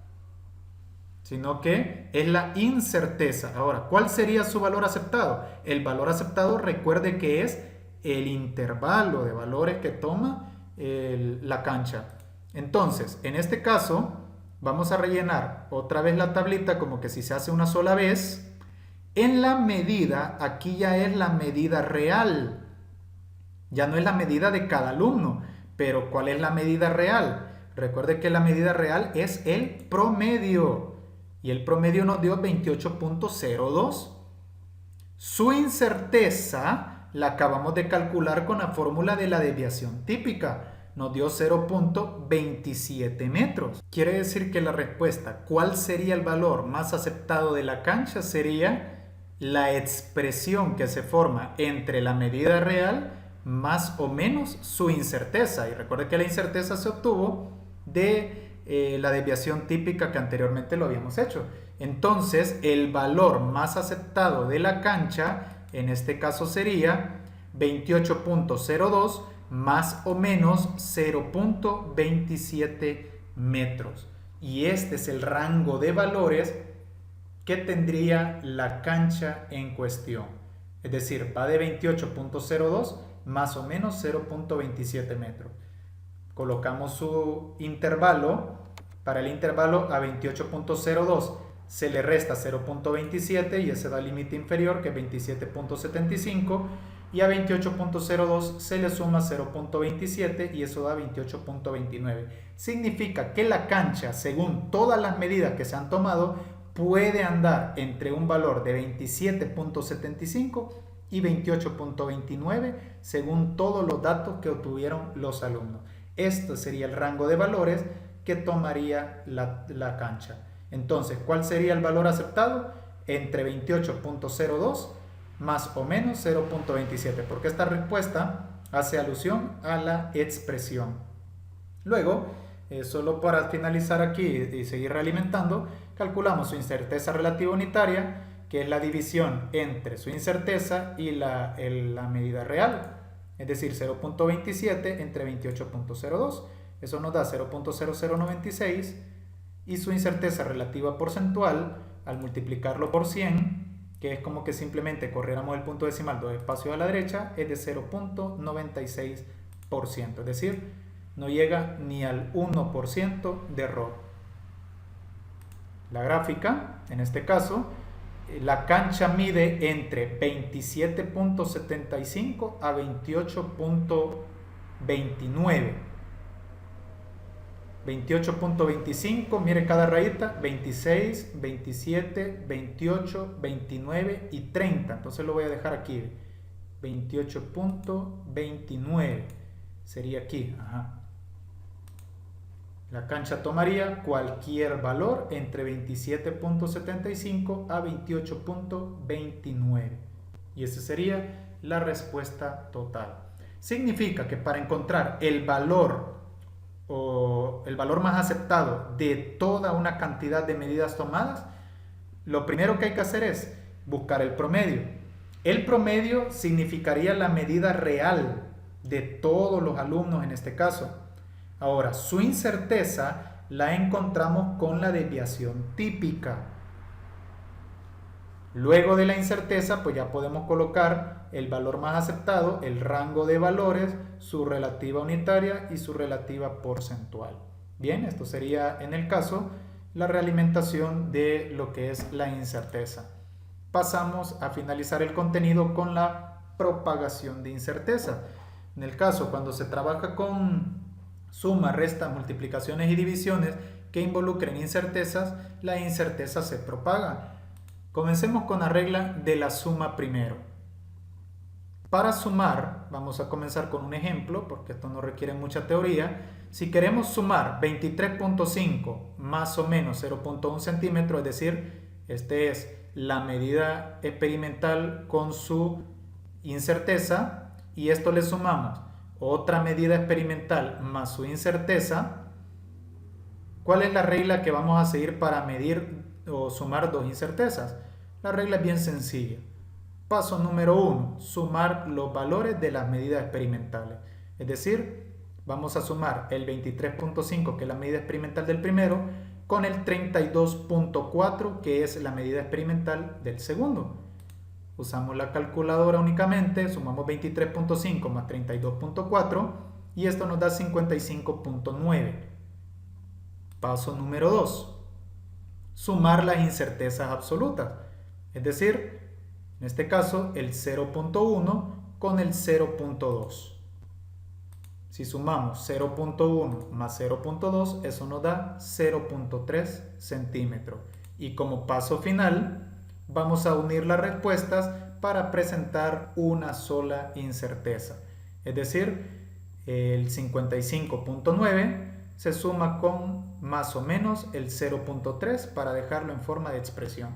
sino que es la incerteza. Ahora, ¿cuál sería su valor aceptado? El valor aceptado, recuerde que es el intervalo de valores que toma la cancha. Entonces, en este caso, vamos a rellenar otra vez la tablita como que si se hace una sola vez. En la medida, aquí ya es la medida real. Ya no es la medida de cada alumno, pero ¿cuál es la medida real? Recuerde que la medida real es el promedio. Y el promedio nos dio 28.02. Su incerteza la acabamos de calcular con la fórmula de la desviación típica. Nos dio 0.27 metros. Quiere decir que la respuesta, ¿cuál sería el valor más aceptado de la cancha? Sería la expresión que se forma entre la medida real más o menos su incerteza. Y recuerde que la incerteza se obtuvo de la desviación típica que anteriormente lo habíamos hecho. Entonces, el valor más aceptado de la cancha, en este caso sería 28.02 más o menos 0.27 metros. Y este es el rango de valores que tendría la cancha en cuestión. Es decir, va de 28.02 más o menos 0.27 metros. Colocamos su intervalo. Para el intervalo a 28.02 se le resta 0.27 y ese da el límite inferior que es 27.75. Y a 28.02 se le suma 0.27 y eso da 28.29. Significa que la cancha, según todas las medidas que se han tomado, puede andar entre un valor de 27.75 y 28.29 según todos los datos que obtuvieron los alumnos. Esto sería el rango de valores que tomaría la cancha. Entonces, ¿cuál sería el valor aceptado? Entre 28.02 más o menos 0.27, porque esta respuesta hace alusión a la expresión. Luego, solo para finalizar aquí y seguir realimentando, calculamos su incerteza relativa unitaria, que es la división entre su incerteza y la medida real, es decir, 0.27 entre 28.02. Eso nos da 0.0096 y su incerteza relativa porcentual, al multiplicarlo por 100, que es como que simplemente corriéramos el punto decimal 2 espacios a la derecha, es de 0.96%, es decir, no llega ni al 1% de error. La gráfica, en este caso, la cancha mide entre 27.75 a 28.29. 28.25, mire cada rayita, 26, 27, 28, 29 y 30. Entonces lo voy a dejar aquí. 28.29 sería aquí. Ajá. La cancha tomaría cualquier valor entre 27.75 a 28.29. Y esa sería la respuesta total. Significa que para encontrar el valor o el valor más aceptado de toda una cantidad de medidas tomadas, lo primero que hay que hacer es buscar el promedio. El promedio significaría la medida real de todos los alumnos en este caso. Ahora, su incerteza la encontramos con la desviación típica. Luego de la incerteza, pues ya podemos colocar el valor más aceptado, el rango de valores, su relativa unitaria y su relativa porcentual. Bien, esto sería en el caso la realimentación de lo que es la incerteza. Pasamos a finalizar el contenido con la propagación de incerteza. En el caso cuando se trabaja con suma, resta, multiplicaciones y divisiones que involucren incertezas, la incerteza se propaga. Comencemos con la regla de la suma primero. Para sumar, vamos a comenzar con un ejemplo, porque esto no requiere mucha teoría. Si queremos sumar 23.5 más o menos 0.1 centímetros, es decir, este es la medida experimental con su incerteza, y esto le sumamos otra medida experimental más su incerteza, ¿cuál es la regla que vamos a seguir para medir o sumar dos incertezas? La regla es bien sencilla. Paso número 1, sumar los valores de las medidas experimentales. Es decir, vamos a sumar el 23.5, que es la medida experimental del primero, con el 32.4, que es la medida experimental del segundo. Usamos la calculadora únicamente, sumamos 23.5 más 32.4 y esto nos da 55.9. Paso número 2, sumar las incertezas absolutas. Es decir, en este caso el 0.1 con el 0.2. Si sumamos 0.1 más 0.2, eso nos da 0.3 centímetros. Y como paso final, vamos a unir las respuestas para presentar una sola incerteza. Es decir, el 55.9 se suma con más o menos el 0.3 para dejarlo en forma de expresión.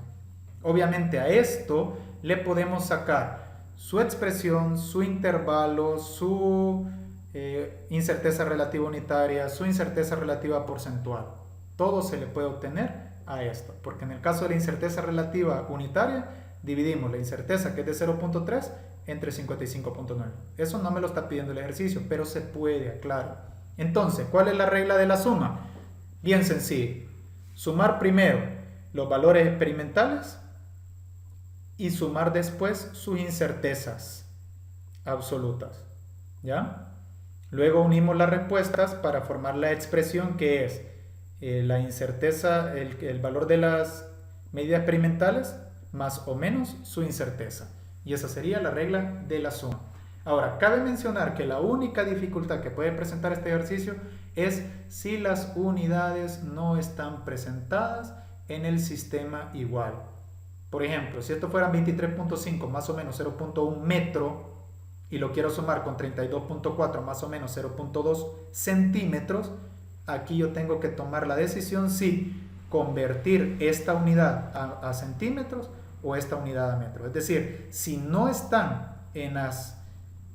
Obviamente a esto le podemos sacar su expresión, su intervalo, su incerteza relativa unitaria, su incerteza relativa porcentual. Todo se le puede obtener a esto, porque en el caso de la incerteza relativa unitaria, dividimos la incerteza, que es de 0.3, entre 55.9. Eso no me lo está pidiendo el ejercicio, pero se puede, aclaro. Entonces, ¿cuál es la regla de la suma? Bien sencillo. Sumar primero los valores experimentales y sumar después sus incertezas absolutas. ¿Ya? Luego unimos las respuestas para formar la expresión que es la incerteza, el valor de las medidas experimentales más o menos su incerteza. Y esa sería la regla de la suma. Ahora, cabe mencionar que la única dificultad que puede presentar este ejercicio es si las unidades no están presentadas en el sistema igual. Por ejemplo, si esto fuera 23.5 más o menos 0.1 metro y lo quiero sumar con 32.4 más o menos 0.2 centímetros, aquí yo tengo que tomar la decisión si convertir esta unidad a centímetros o esta unidad a metros. Es decir, si no están en las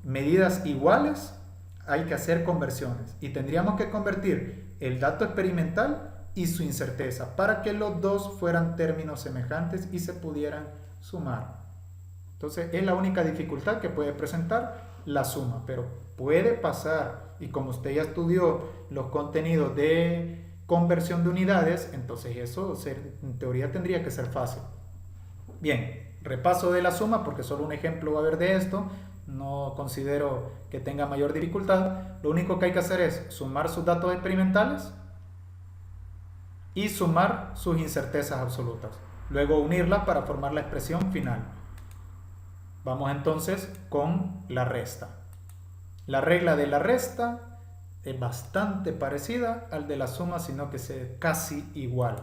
medidas iguales, hay que hacer conversiones y tendríamos que convertir el dato experimental y su incerteza para que los dos fueran términos semejantes y se pudieran sumar. Entonces es la única dificultad que puede presentar la suma, pero puede pasar, y como usted ya estudió los contenidos de conversión de unidades, entonces eso en teoría tendría que ser fácil. Bien, repaso de la suma porque solo un ejemplo va a haber de esto, no considero que tenga mayor dificultad. Lo único que hay que hacer es sumar sus datos experimentales y sumar sus incertezas absolutas, luego unirlas para formar la expresión final. Vamos entonces con la resta. La regla de la resta es bastante parecida al de la suma, sino que es casi igual.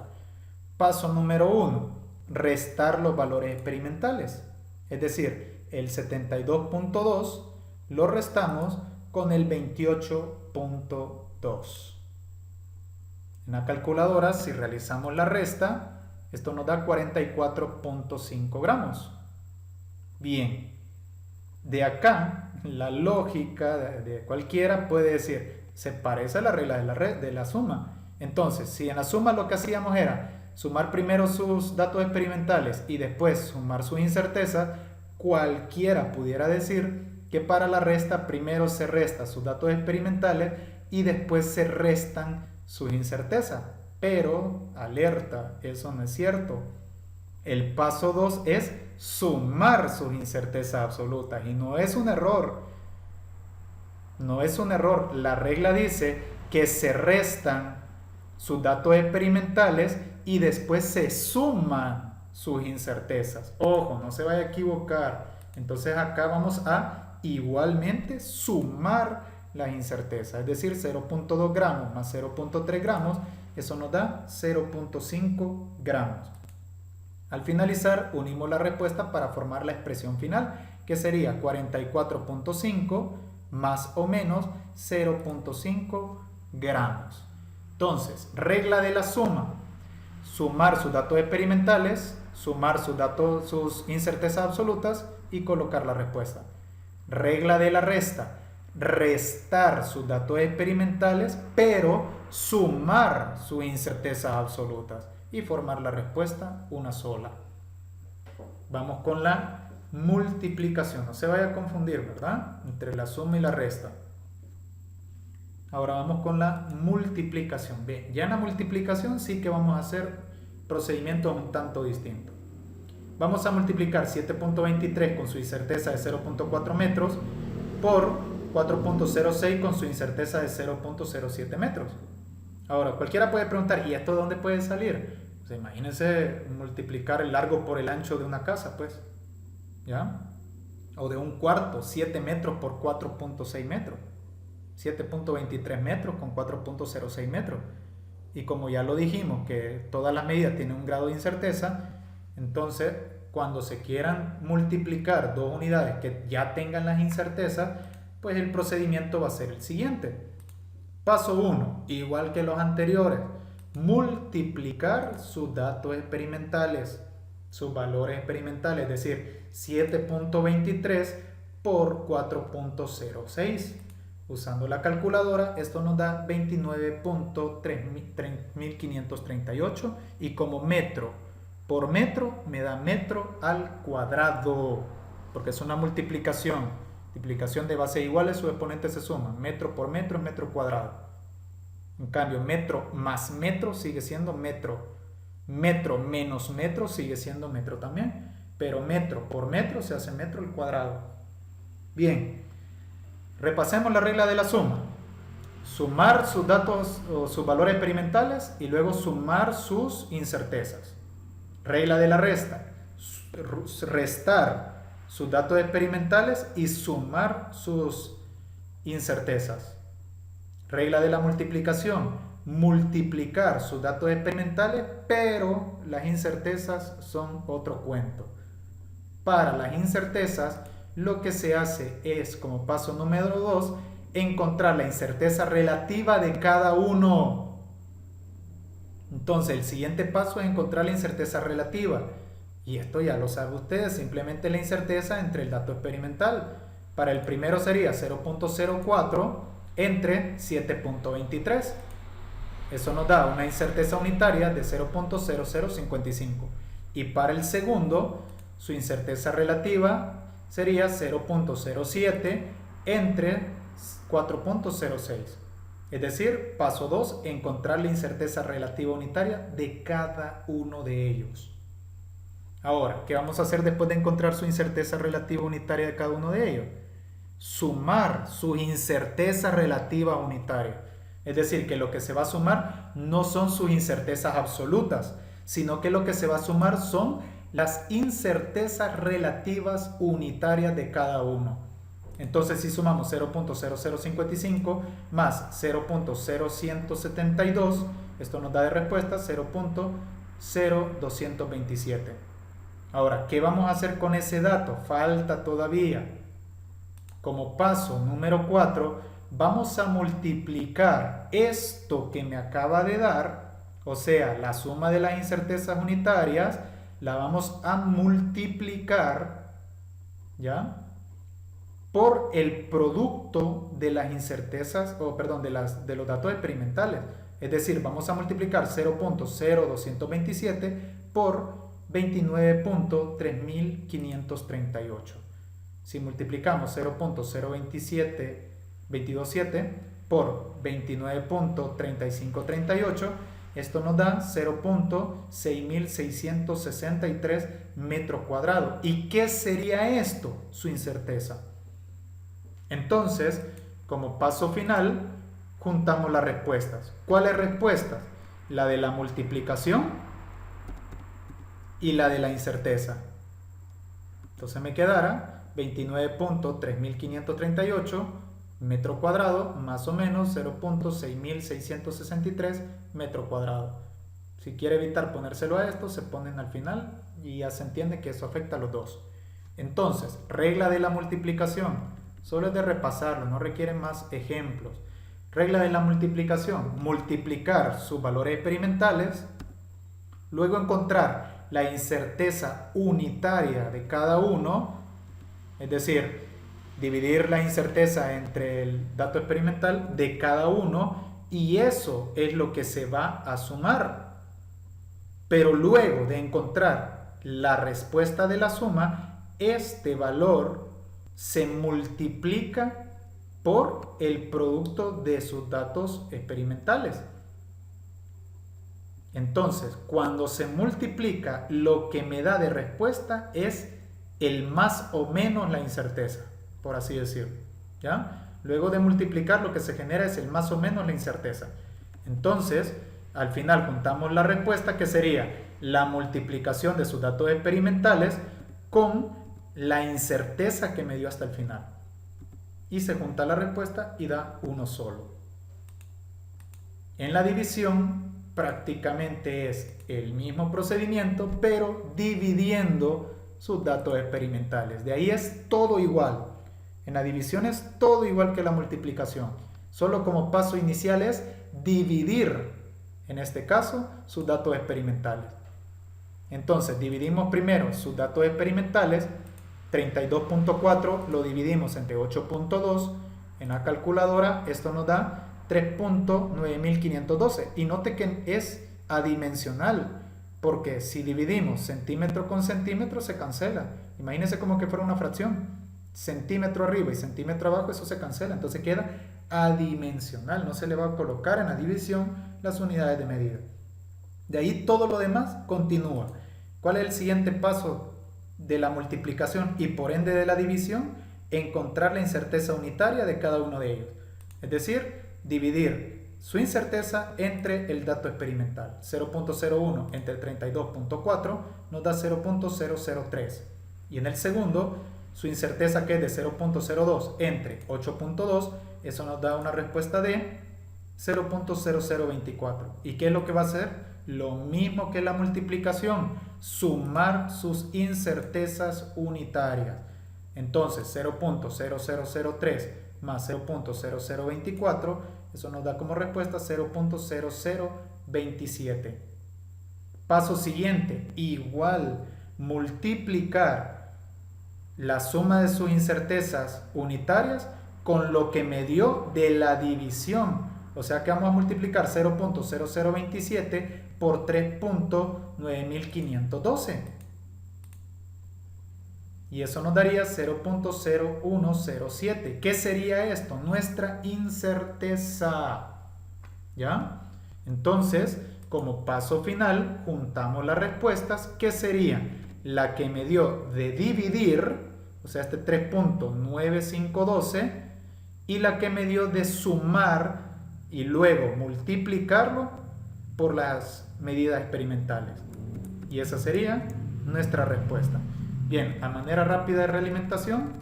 Paso número 1, restar los valores experimentales. Es decir, el 72.2 lo restamos con el 28.2. En la calculadora, si realizamos la resta, esto nos da 44.5 gramos. Bien, de acá la lógica de cualquiera puede decir, se parece a la regla de la suma. Entonces, si en la suma lo que hacíamos era sumar primero sus datos experimentales y después sumar su incerteza, cualquiera pudiera decir que para la resta primero se resta sus datos experimentales y después se restan sus incertezas. Pero, alerta, eso no es cierto. El paso 2 es sumar sus incertezas absolutas y no es un error. No es un error. La regla dice que se restan sus datos experimentales y después se suman sus incertezas. Ojo, no se vaya a equivocar. Entonces acá vamos a igualmente sumar las incertezas, es decir, 0.2 gramos más 0.3 gramos, eso nos da 0.5 gramos. Al finalizar, unimos la respuesta para formar la expresión final, que sería 44.5 más o menos 0.5 gramos. Entonces, regla de la suma: sumar sus datos experimentales, sumar sus incertezas absolutas y colocar la respuesta. Regla de la resta: restar sus datos experimentales, pero sumar sus incertezas absolutas y formar la respuesta una sola. Vamos con la multiplicación. No se vaya a confundir, ¿verdad? Entre la suma y la resta. Ahora vamos con la multiplicación. Bien, ya en la multiplicación sí que vamos a hacer procedimientos un tanto distintos. Vamos a multiplicar 7.23 con su incerteza de 0.4 metros por 4.06 con su incerteza de 0.07 metros. Ahora, cualquiera puede preguntar, ¿y esto de dónde puede salir? Pues imagínense multiplicar el largo por el ancho de una casa, pues, ¿ya? O de un cuarto, 7 metros por 4.6 metros. 7.23 metros con 4.06 metros. Y como ya lo dijimos, que todas las medidas tienen un grado de incerteza, entonces cuando se quieran multiplicar dos unidades que ya tengan las incertezas, pues el procedimiento va a ser el siguiente. Paso 1, igual que los anteriores, multiplicar sus datos experimentales, sus valores experimentales, es decir, 7.23 por 4.06. Usando la calculadora, esto nos da 29.3538 y como metro por metro me da metro al cuadrado, porque es una multiplicación de bases iguales, sus exponentes se suman. Metro por metro es metro cuadrado. En cambio, metro más metro sigue siendo metro. Metro menos metro sigue siendo metro también. Pero metro por metro se hace metro al cuadrado. Bien, repasemos la regla de la suma. Sumar sus datos o sus valores experimentales y luego sumar sus incertezas. Regla de la resta. Restar sus datos experimentales y sumar sus incertezas. Regla de la multiplicación: multiplicar sus datos experimentales, pero las incertezas son otro cuento. Para las incertezas, lo que se hace es, como paso número 2, encontrar la incerteza relativa de cada uno. Entonces, el siguiente paso es encontrar la incerteza relativa. Y esto ya lo sabe usted, simplemente la incerteza entre el dato experimental. Para el primero sería 0.04 entre 7.23. Eso nos da una incerteza unitaria de 0.0055. Y para el segundo, su incerteza relativa sería 0.07 entre 4.06. Es decir, paso 2, encontrar la incerteza relativa unitaria de cada uno de ellos. Ahora, ¿qué vamos a hacer después de encontrar su incerteza relativa unitaria de cada uno de ellos? Sumar su incerteza relativa unitaria. Es decir, que lo que se va a sumar no son sus incertezas absolutas, sino que lo que se va a sumar son las incertezas relativas unitarias de cada uno. Entonces, si sumamos 0.0055 más 0.0172, esto nos da de respuesta 0.0227. Ahora, ¿qué vamos a hacer con ese dato? Falta todavía. Como paso número 4, vamos a multiplicar esto que me acaba de dar, o sea, la suma de las incertezas unitarias, la vamos a multiplicar, ¿ya?, por el producto de las incertezas, de los datos experimentales. Es decir, vamos a multiplicar 0.0227 por 29.3538. Si multiplicamos 0.0227 por 29.3538, Esto nos da 0.6663 metros cuadrados. ¿Y qué sería esto? Su incerteza. Entonces, como paso final, juntamos las respuestas. ¿Cuáles respuestas? La de la multiplicación y la de la incerteza. Entonces me quedará 29.3538 metro cuadrado más o menos 0.6663 metro cuadrado. Si quiere evitar ponérselo a esto, se ponen al final y ya se entiende que eso afecta a los dos. Entonces, regla de la multiplicación. Solo es de repasarlo, no requiere más ejemplos. Regla de la multiplicación. Multiplicar sus valores experimentales. Luego encontrar la incerteza unitaria de cada uno. Es decir, dividir la incerteza entre el dato experimental de cada uno y eso es lo que se va a sumar. Pero luego de encontrar la respuesta de la suma, este valor se multiplica por el producto de sus datos experimentales. Entonces, cuando se multiplica, lo que me da de respuesta es el más o menos la incerteza, por así decirlo, ¿ya? Luego de multiplicar lo que se genera es el más o menos la incerteza. Entonces, al final juntamos la respuesta que sería la multiplicación de sus datos experimentales con la incerteza que me dio hasta el final. Y se junta la respuesta y da uno solo. En la división prácticamente es el mismo procedimiento, pero dividiendo sus datos experimentales. De ahí es todo igual. En la división es todo igual que la multiplicación. Solo como paso inicial es dividir, en este caso, sus datos experimentales. Entonces, dividimos primero sus datos experimentales. 32.4 lo dividimos entre 8.2 en la calculadora. Esto nos da 3.9512. Y note que es adimensional, porque si dividimos centímetro con centímetro se cancela. Imagínense como que fuera una fracción. Centímetro arriba y centímetro abajo, eso se cancela. Entonces queda adimensional. No se le va a colocar en la división las unidades de medida. De ahí todo lo demás continúa. ¿Cuál es el siguiente paso de la multiplicación y por ende de la división? Encontrar la incerteza unitaria de cada uno de ellos. Es decir, dividir su incerteza entre el dato experimental. 0.01 entre 32.4 nos da 0.003. Y en el segundo, su incerteza que es de 0.02 entre 8.2, eso nos da una respuesta de 0.0024. ¿Y qué es lo que va a hacer? Lo mismo que la multiplicación, sumar sus incertezas unitarias. Entonces 0.0003 más 0.0024, eso nos da como respuesta 0.0027. Paso siguiente, igual, multiplicar la suma de sus incertezas unitarias con lo que me dio de la división. O sea que vamos a multiplicar 0.0027 por 3.9512. Y eso nos daría 0.0107. ¿Qué sería esto? Nuestra incerteza. ¿Ya? Entonces, como paso final, juntamos las respuestas, que serían la que me dio de dividir, o sea, este 3.9512, y la que me dio de sumar y luego multiplicarlo por las medidas experimentales. Y esa sería nuestra respuesta. Bien, a manera rápida de realimentación,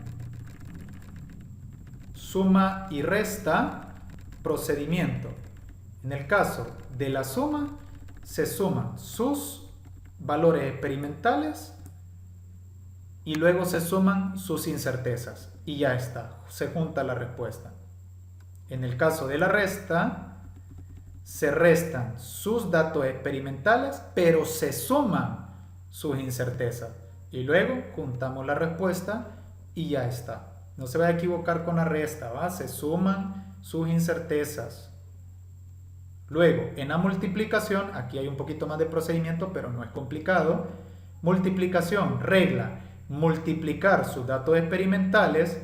suma y resta, procedimiento. En el caso de la suma, se suman sus valores experimentales y luego se suman sus incertezas y ya está, se junta la respuesta. En el caso de la resta, se restan sus datos experimentales, pero se suman sus incertezas. Y luego juntamos la respuesta y ya está. No se va a equivocar con la resta, ¿va? Se suman sus incertezas. Luego, en la multiplicación, aquí hay un poquito más de procedimiento, pero no es complicado. Multiplicación, regla, multiplicar sus datos experimentales.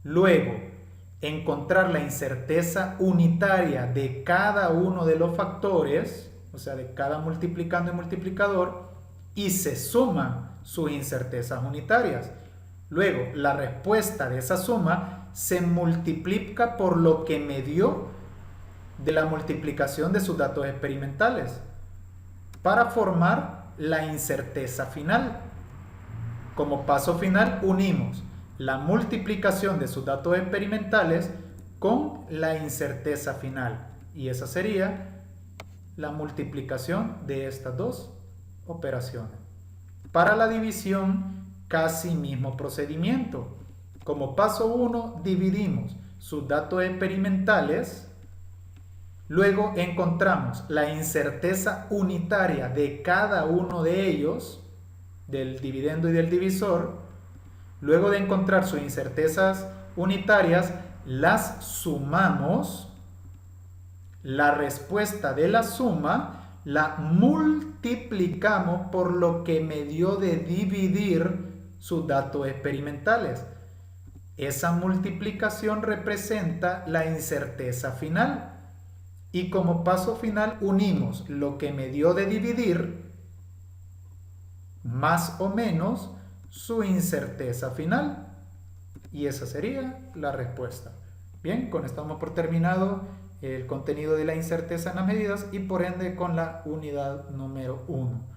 Luego, encontrar la incerteza unitaria de cada uno de los factores. o sea, de cada multiplicando y multiplicador, y se suman sus incertezas unitarias. Luego, la respuesta de esa suma se multiplica por lo que me dio de la multiplicación de sus datos experimentales para formar la incerteza final. Como paso final, unimos la multiplicación de sus datos experimentales con la incerteza final. Y esa sería la multiplicación de estas dos operaciones. Para la división, casi mismo procedimiento. Como paso 1, dividimos sus datos experimentales. Luego encontramos la incerteza unitaria de cada uno de ellos, del dividendo y del divisor. Luego de encontrar sus incertezas unitarias, las sumamos. La respuesta de la suma la multiplicamos por lo que me dio de dividir sus datos experimentales. Esa multiplicación representa la incerteza final. Y como paso final unimos lo que me dio de dividir más o menos su incerteza final. Y esa sería la respuesta. Bien, con esto damos por terminado el contenido de la incerteza en las medidas y por ende con la unidad número 1.